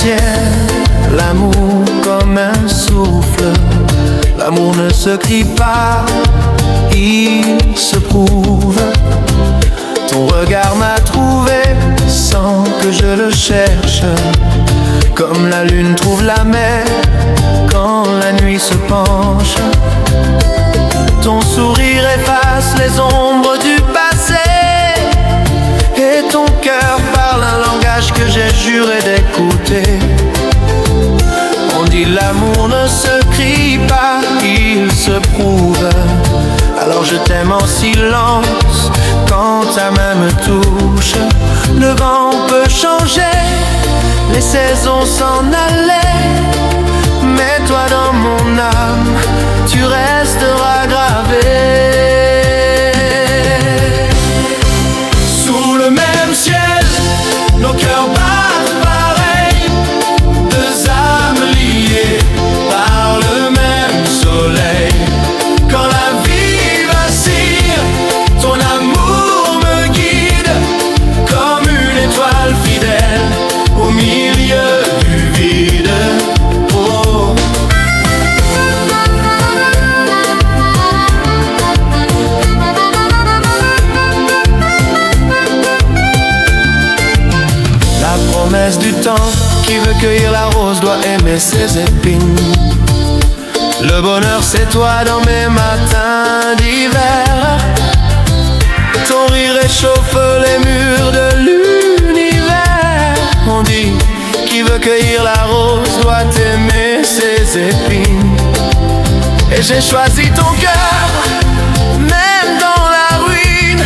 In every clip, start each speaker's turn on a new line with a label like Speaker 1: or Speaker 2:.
Speaker 1: ciel, l'amour comme un souffle. L'amour ne se crie pas, il se prouve. Ton regard m'a trouvé sans que je le cherche, comme la lune trouve la mer quand la nuit se penche. Ton sourire efface les ombres du passé, et ton cœur parle un langage que j'ai juré d'écouter. On dit l'amour ne se crie pas, il se prouve. Alors je t'aime en silence quand ta main me touche. Le vent peut changer, les saisons s'en aller, mais toi dans mon âme, tu resteras gravé. Sous le même ciel, nos cœurs battent pareil, deux âmes liées par le même soleil. Quand la vie vacille, ton amour me guide comme une étoile fidèle au milieu du vide. Oh. La promesse du temps, qui veut cueillir la rose doit aimer ses épines. Le bonheur c'est toi dans mes matins d'hiver. Ton rire réchauffe les murs de l'univers. On dit qui veut cueillir la rose doit aimer ses épines. Et j'ai choisi ton cœur, même dans la ruine.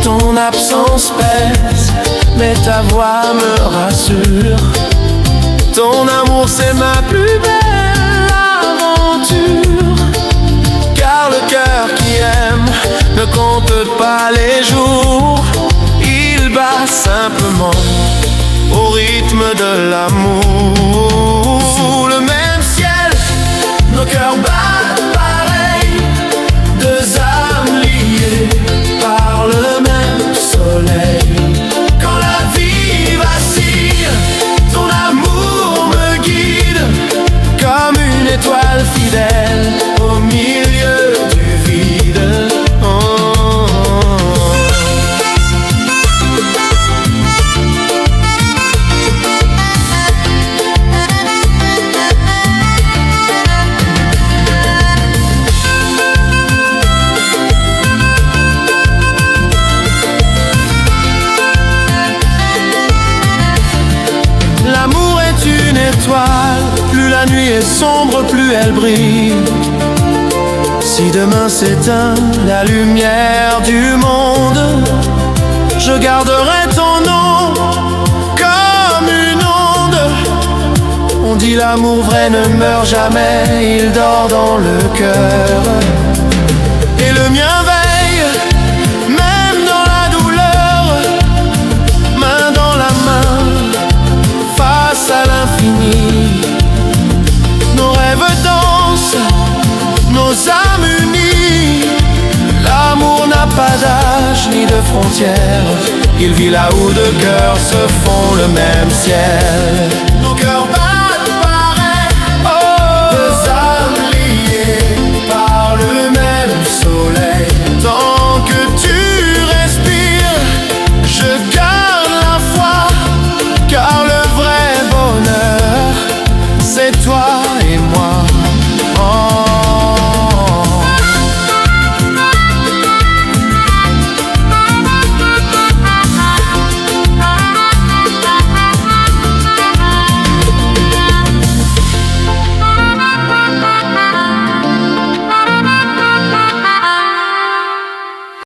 Speaker 1: Ton absence pèse, mais ta voix me rassure. Ton amour c'est ma plus belle aventure. Car le cœur qui aime ne compte pas les jours, il bat simplement au rythme de l'amour. Sous le même ciel, nos cœurs battent pareil, deux âmes liées par le même soleil. Quand la vie vacille, ton amour me guide comme une étoile fidèle au milieu du vide. Oh. L'amour est une étoile, plus la nuit est sombre, plus elle brille. Si demain s'éteint la lumière du monde, je garderai ton nom comme une onde. On dit l'amour vrai ne meurt jamais, il dort dans le cœur. Et le mien veille, même dans la douleur, main dans la main, face à l'infini. Nos rêves dansent, nos âmes unies. L'amour n'a pas d'âge ni de frontières, il vit là où deux cœurs se font le même ciel.